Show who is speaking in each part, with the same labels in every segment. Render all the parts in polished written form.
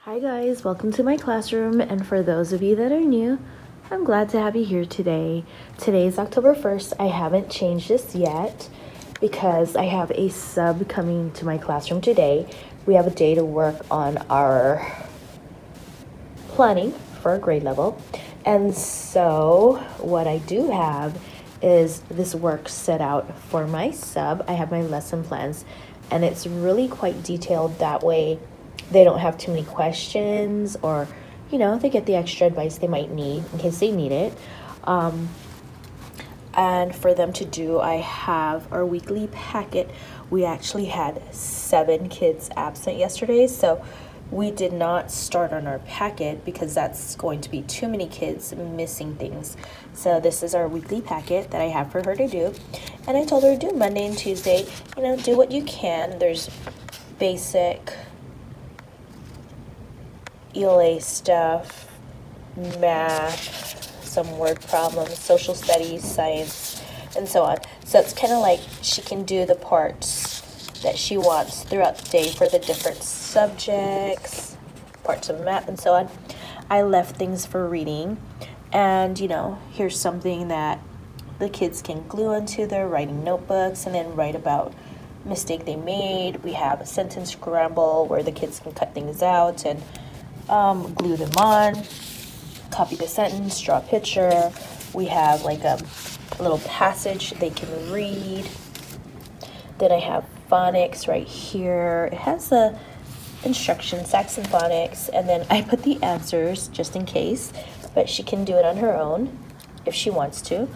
Speaker 1: Hi guys, welcome to my classroom, and for those of you that are new, I'm glad to have you here today. Today is October 1st. I haven't changed this yet because I have a sub coming to my classroom today. We have a day to work on our planning for a grade level. And so what I do have is this work set out for my sub. I have my lesson plans and it's really quite detailed. That way they don't have too many questions, or they get the extra advice they might need in case they need it. And for them to do, I have our weekly packet. We actually had 7 kids absent yesterday, so we did not start on our packet because that's going to be too many kids missing things. So this is our weekly packet that I have for her to do, and I told her to do Monday and Tuesday. Do what you can. There's basic ELA stuff, math, some word problems, social studies, science, and so on. So it's kind of like she can do the parts that she wants throughout the day for the different subjects, parts of math, and so on. I left things for reading, and here's something that the kids can glue onto their writing notebooks and then write about mistake they made. We have a sentence scramble where the kids can cut things out and glue them on, copy the sentence, draw a picture. We have like a little passage they can read. Then I have phonics right here. It has the instructions, Saxon phonics, and then I put the answers just in case, but she can do it on her own if she wants to.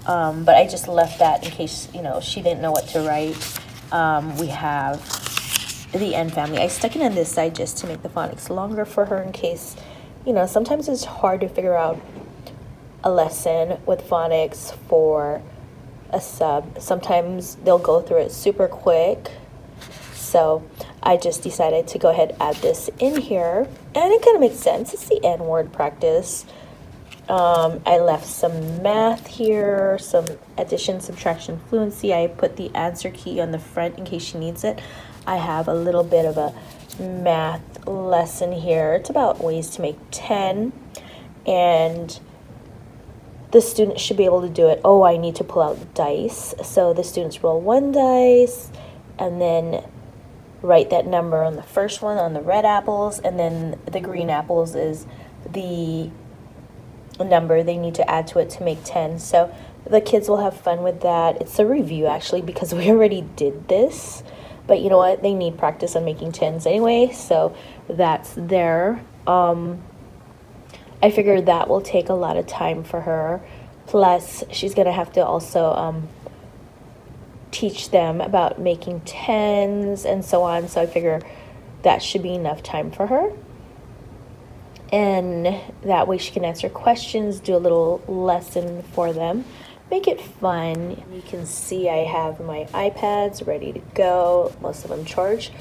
Speaker 1: But I just left that in case she didn't know what to write. We have the N family. I stuck it on this side just to make the phonics longer for her in case, sometimes it's hard to figure out a lesson with phonics for a sub. Sometimes they'll go through it super quick. So I just decided to go ahead and add this in here, and it kind of makes sense. It's the N word practice. I left some math here, some addition, subtraction, fluency. I put the answer key on the front in case she needs it. I have a little bit of a math lesson here. It's about ways to make 10, and the student should be able to do it. Oh, I need to pull out dice. So the students roll 1 dice and then write that number on the first one on the red apples, and then the green apples is the number they need to add to it to make 10. So the kids will have fun with that. It's a review actually because we already did this, but you know what, they need practice on making 10s anyway, so that's there. I figured that will take a lot of time for her, plus she's gonna have to also teach them about making 10s and so on, so I figure that should be enough time for her. And that way she can answer questions, do a little lesson for them, make it fun. You can see I have my iPads ready to go, most of them charged,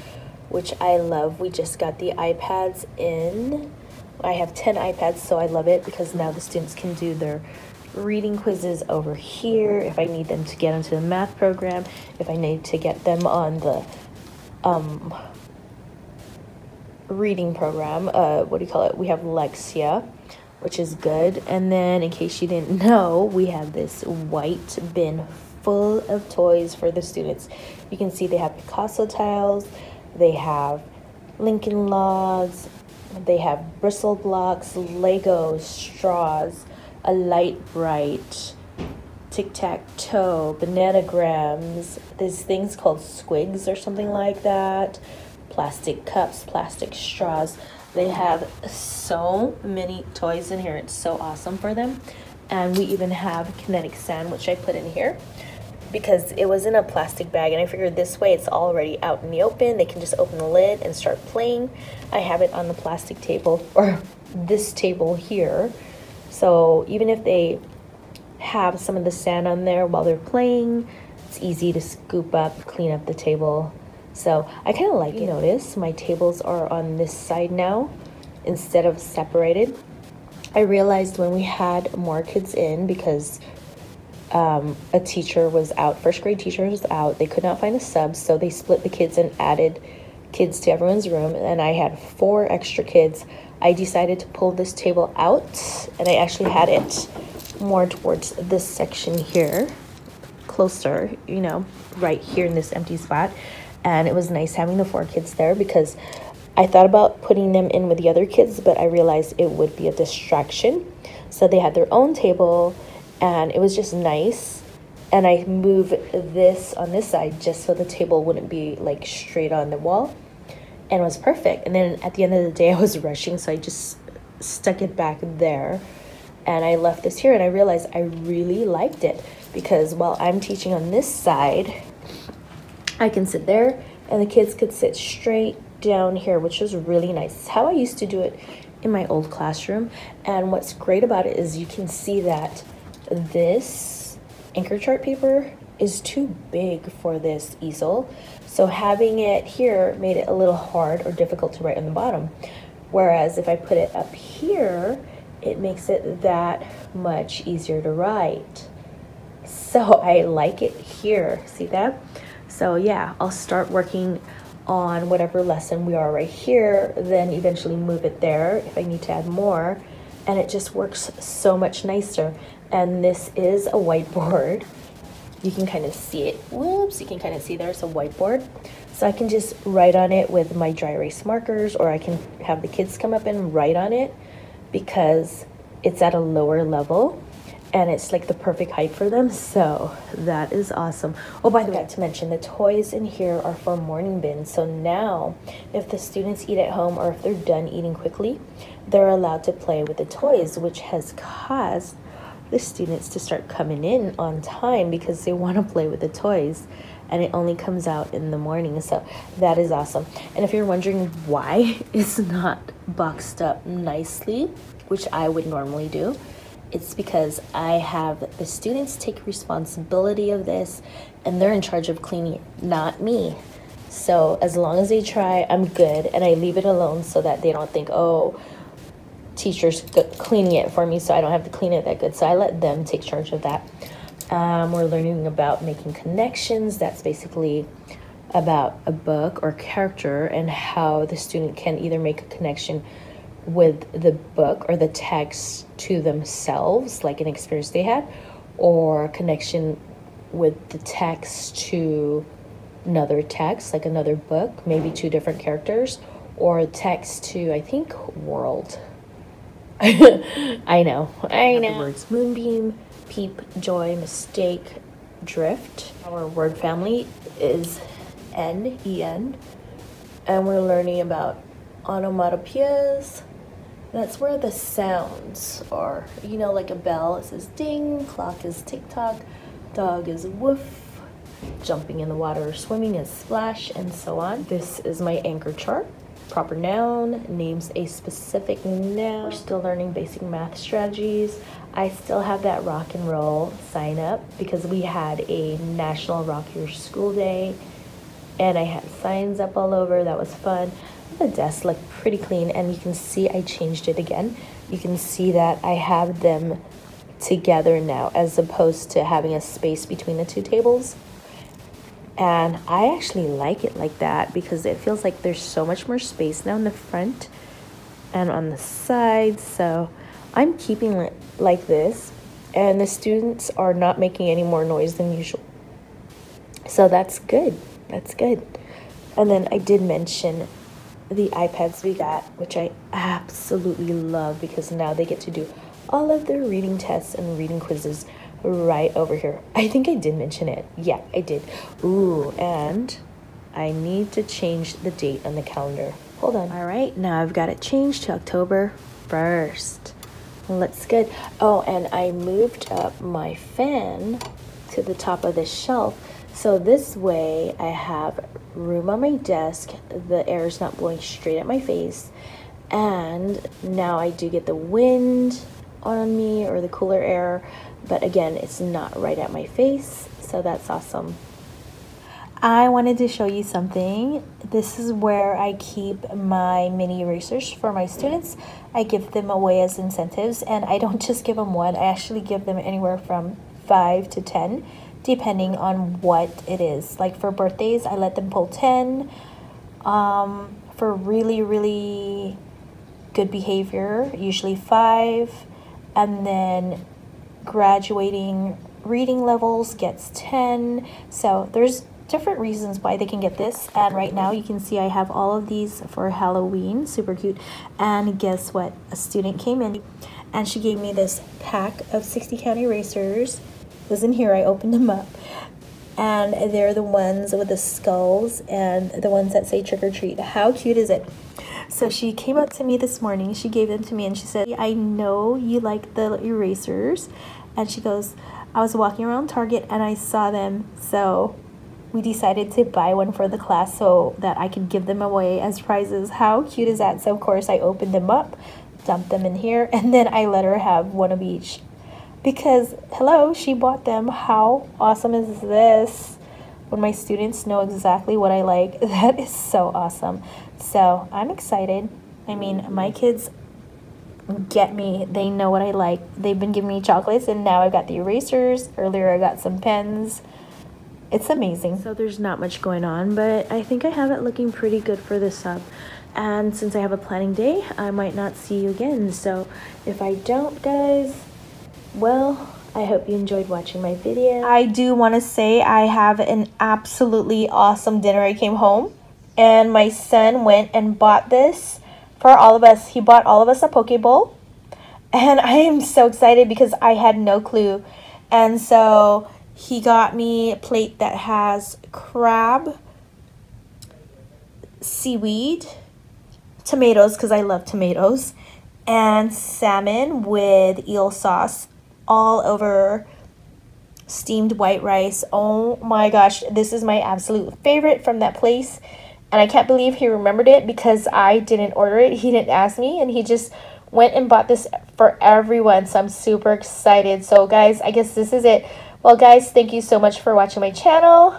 Speaker 1: which I love. We just got the iPads in. I have 10 iPads, so I love it because now the students can do their reading quizzes over here. If I need them to get onto the math program, if I need to get them on the reading program, we have Lexia, which is good. And then in case you didn't know, we have this white bin full of toys for the students. You can see they have Picasso tiles, they have Lincoln Logs, they have bristle blocks, Legos, straws, a light bright, tic-tac-toe, bananagrams, there's things called squigs or something like that, plastic cups, plastic straws. They have so many toys in here. It's so awesome for them. And we even have kinetic sand, which I put in here because it was in a plastic bag, and I figured this way it's already out in the open. They can just open the lid and start playing. I have it on the plastic table, or this table here, so even if they have some of the sand on there while they're playing, it's easy to scoop up, clean up the table. So I kind of like it. Notice my tables are on this side now instead of separated. I realized when we had more kids in, because a teacher was out, first grade teacher was out, they could not find a sub, so they split the kids and added kids to everyone's room, and I had 4 extra kids. I decided to pull this table out, and I actually had it more towards this section here, closer, you know, right here in this empty spot. And it was nice having the 4 kids there because I thought about putting them in with the other kids, but I realized it would be a distraction. So they had their own table, and it was just nice. And I moved this on this side just so the table wouldn't be like straight on the wall, and it was perfect. And then at the end of the day, I was rushing, so I just stuck it back there, and I left this here, and I realized I really liked it because while I'm teaching on this side, I can sit there and the kids could sit straight down here, which was really nice. It's how I used to do it in my old classroom. And what's great about it is you can see that this anchor chart paper is too big for this easel. So having it here made it a little hard or difficult to write on the bottom. Whereas if I put it up here, it makes it that much easier to write. So I like it here, see that? So yeah, I'll start working on whatever lesson we are right here, then eventually move it there if I need to add more, and it just works so much nicer. And this is a whiteboard. You can kind of see it. Whoops, you can kind of see there's a whiteboard. So I can just write on it with my dry erase markers, or I can have the kids come up and write on it because it's at a lower level and it's like the perfect height for them. So that is awesome. Oh, by the way, I forgot to mention the toys in here are for morning bins. So now if the students eat at home or if they're done eating quickly, they're allowed to play with the toys, which has caused the students to start coming in on time because they want to play with the toys, and it only comes out in the morning. So that is awesome. And if you're wondering why it's not boxed up nicely, which I would normally do, it's because I have the students take responsibility of this and they're in charge of cleaning it, not me. So as long as they try, I'm good, and I leave it alone so that they don't think, oh, teacher's cleaning it for me, so I don't have to clean it that good. So I let them take charge of that. We're learning about making connections. That's basically about a book or character and how the student can either make a connection with the book or the text to themselves, like an experience they had, or a connection with the text to another text, like another book, maybe 2 different characters, or text to, I think, world. I know. The words moonbeam, peep, joy, mistake, drift. Our word family is N, E-N, and we're learning about onomatopoeias. That's where the sounds are. You know, like a bell, it says ding, clock is tick-tock, dog is woof, jumping in the water or swimming is splash, and so on. This is my anchor chart. Proper noun names a specific noun. We're still learning basic math strategies. I still have that rock and roll sign up because we had a National Rock Your School Day and I had signs up all over. That was fun. The desk looked pretty clean, and you can see I changed it again. You can see that I have them together now as opposed to having a space between the 2 tables. And I actually like it like that because it feels like there's so much more space now in the front and on the sides. So I'm keeping it like this, and the students are not making any more noise than usual. So that's good. That's good. And then I did mention the iPads we got, which I absolutely love because now they get to do all of their reading tests and reading quizzes right over here. I think I did mention it. Yeah, I did. Ooh, and I need to change the date on the calendar. Hold on. All right, now I've got it changed to October 1st. Looks good. Oh, and I moved up my fan to the top of the shelf. So this way I have room on my desk. The air is not blowing straight at my face. And now I do get the wind on me, or the cooler air. But again, it's not right at my face. So that's awesome. I wanted to show you something. This is where I keep my mini erasers for my students. I give them away as incentives, and I don't just give them one. I actually give them anywhere from 5 to 10, depending on what it is. Like for birthdays, I let them pull 10. for really, really good behavior, usually 5, and then graduating reading levels gets 10. So there's different reasons why they can get this, and right now you can see I have all of these for Halloween. Super cute. And guess what? A student came in and she gave me this pack of 60 count erasers. It was in here. I opened them up, and they're the ones with the skulls and the ones that say trick or treat. How cute is it? So she came up to me this morning, she gave them to me, and she said, I know you like the erasers. And she goes, I was walking around Target and I saw them, so we decided to buy one for the class so that I could give them away as prizes. How cute is that? So of course I opened them up, dumped them in here, and then I let her have one of each. Because, hello, she bought them. How awesome is this? When my students know exactly what I like, that is so awesome. So I'm excited. I mean, my kids get me. They know what I like. They've been giving me chocolates, and now I've got the erasers. Earlier I got some pens. It's amazing. So there's not much going on, but I think I have it looking pretty good for this sub. And since I have a planning day, I might not see you again. So if I don't, guys, well, I hope you enjoyed watching my video. I do want to say I have an absolutely awesome dinner. I came home and my son went and bought this for all of us. He bought all of us a poke bowl, and I am so excited because I had no clue. And so he got me a plate that has crab, seaweed, tomatoes because I love tomatoes, and salmon with eel sauce all over steamed white rice. Oh my gosh, this is my absolute favorite from that place. And I can't believe he remembered it because I didn't order it. He didn't ask me, and he just went and bought this for everyone. So I'm super excited. So guys, I guess this is it. Well guys, thank you so much for watching my channel.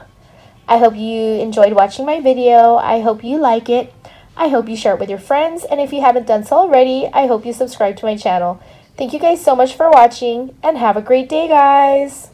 Speaker 1: I hope you enjoyed watching my video. I hope you like it. I hope you share it with your friends. And if you haven't done so already, I hope you subscribe to my channel. Thank you guys so much for watching, and have a great day, guys.